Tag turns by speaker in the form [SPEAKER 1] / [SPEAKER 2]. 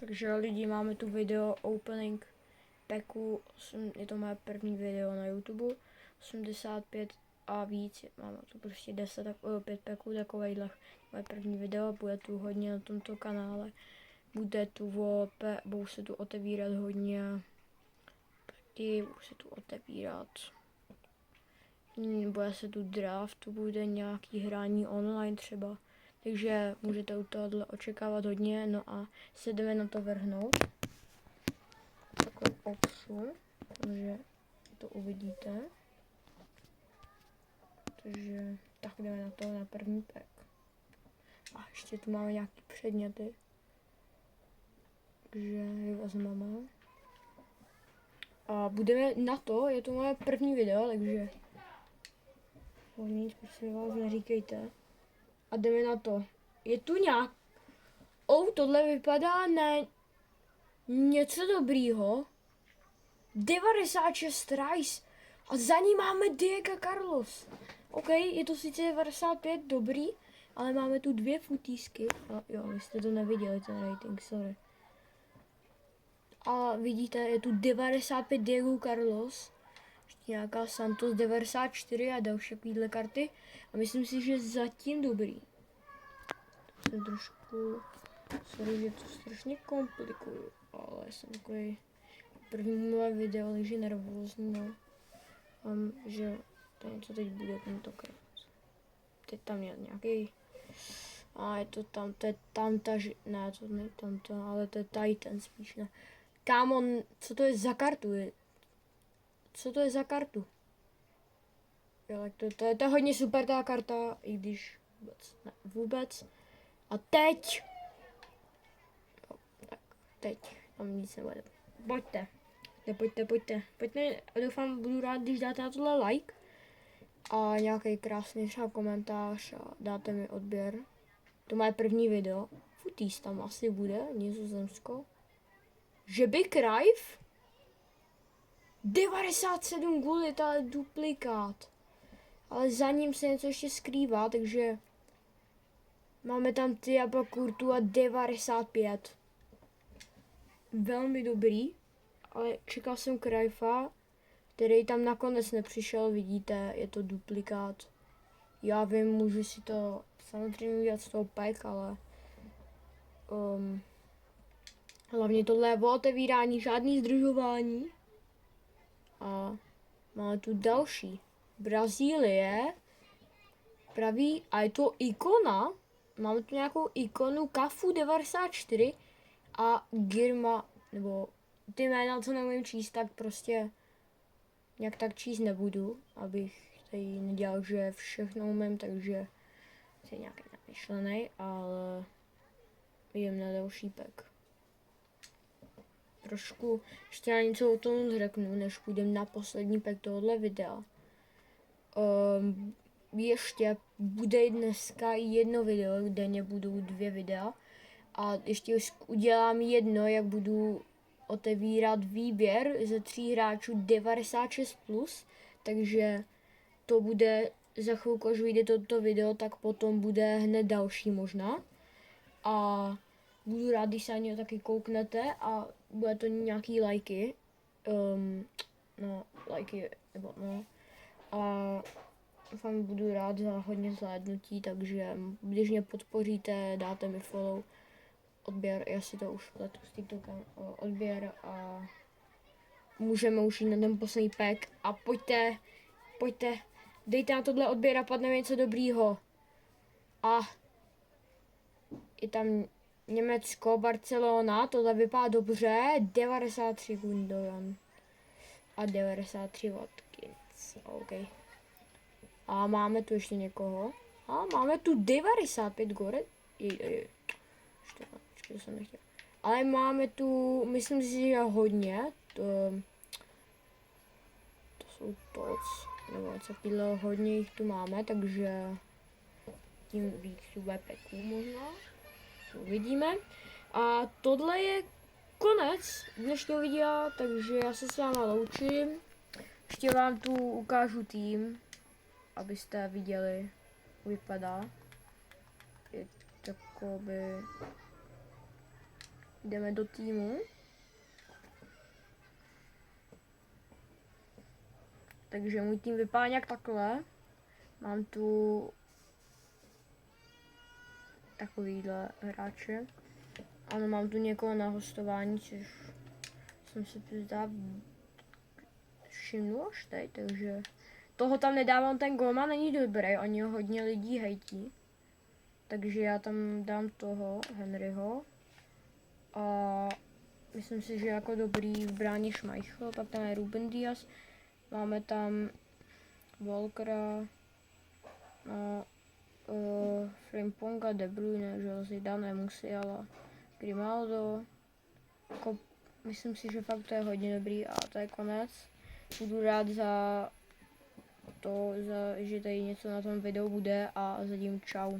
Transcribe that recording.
[SPEAKER 1] Takže lidi, máme tu video opening packu, je to moje první video na YouTube, 85 a víc, máme tu prostě 5 packů takovejhle, moje první video, bude tu hodně na tomto kanále, budou se tu otevírat hodně packy, bude se tu otevírat, bude se tu draft, bude nějaký hraní online třeba. Takže můžete u tohohle očekávat hodně, no a se jdeme na to vrhnout. Takhle opřu, takže to uvidíte. Takže tak jdeme na to, na první pack. A ještě tu máme nějaký předměty. Takže je vezmeme. A budeme na to, je to moje první video, takže nic, prosím vás, neříkejte. A jdeme na to. Je tu nějak... tohle vypadá na něco dobrýho. 96 Rice. A za ní máme Diego Carlos. OK, je to sice 95, dobrý, ale máme tu 2 futísky. A jo, vy jste to neviděli, ten rating, sorry. A vidíte, je tu 95 Diego Carlos. Ještě nějaká Santos 94 a další takovýhle karty. A myslím si, že zatím dobrý. Jsem trošku... Sorry, že to strašně komplikuju, ale jsem takový první moje video, takže nervózní, no. Že to něco teď bude tentokrát. Teď tam je nějaký... A je to tam, to je tamta, ne, to není tamta, ale to je Titan spíš, ne. Kámo, co to je za kartu? Co to je za kartu? Jo, tak to je hodně super ta karta, i když vůbec, ne, vůbec. A teď! Jo, tak, teď, tam nic nebude. Pojďte, doufám, budu rád, když dáte na tohle like. A nějaký krásný třeba komentář a dáte mi odběr. To moje první video. Futis tam asi bude, Nizozemsko. Že by Cruyff? 97 gól je to ale duplikát. Ale za ním se něco ještě skrývá, takže máme tam Thiago Courtois 95. Velmi dobrý, ale čekal jsem Cruyffa, který tam nakonec nepřišel, vidíte, je to duplikát. Já vím, můžu si to samozřejmě udělat z toho pack, ale hlavně tohle je o otevírání, žádný zdržování. A máme tu další. Brazílie. Praví, a je to ikona. Máme tu nějakou ikonu Cafu 94 a Girma, nebo ty jména, co nemůžu číst, tak prostě nějak tak číst nebudu, abych tady nedělal, že všechno umím, takže je nějaký namyšlený, ale jdem na další pack. Trošku ještě já něco o tom řeknu, než půjdem na poslední pack tohohle videa. Ještě bude dneska jedno video, denně budou 2 videa. A ještě udělám jedno, jak budu otevírat výběr ze 3 hráčů 96+, takže to bude za chvilku, až vyjde toto video, tak potom bude hned další možná. A budu rád, když se na něj taky kouknete a bude to nějaký lajky. Lajky, nebo no. A doufám, budu rád za hodně zhlédnutí, takže když mě podpoříte, dáte mi follow, odběr, já si to už pletu s TikTokem, odběr a můžeme už jít na ten poslední pack a pojďte, dejte na tohle odběr a padne něco dobrýho. A je tam Německo, Barcelona, tohle vypadá dobře, 93 Gundogan a 93 Watkins, OK. A máme tu ještě někoho. A máme tu 95 Gore. Ještě to jsem nechtěl. Ale máme tu, myslím si, že hodně. To jsou toc. Nebo co takového hodně jich tu máme, takže tím víc bude peků možná. To uvidíme. A tohle je konec dnešního videa, takže já se s váma loučím. Ještě vám tu ukážu tým, abyste viděli, vypadá. Je takový Jdeme do týmu. Takže můj tým vypadá nějak takhle. Mám tu takovýhle hráče. Ano, mám tu někoho na hostování, což jsem si zdá všimnul až teď, takže toho tam nedávám, ten golman není dobrý, oni ho hodně lidí hejtí. Takže já tam dám toho, Henryho. A myslím si, že jako dobrý v bráně Schmeichel, pak tam je Ruben Dias. Máme tam Walkera, no, Frimponga, De Bruyne, že Zidane, Musiala, Grimaldo. Jako, myslím si, že fakt to je hodně dobrý a to je konec. Budu rád za to, že tady něco na tom videu bude a zatím čau.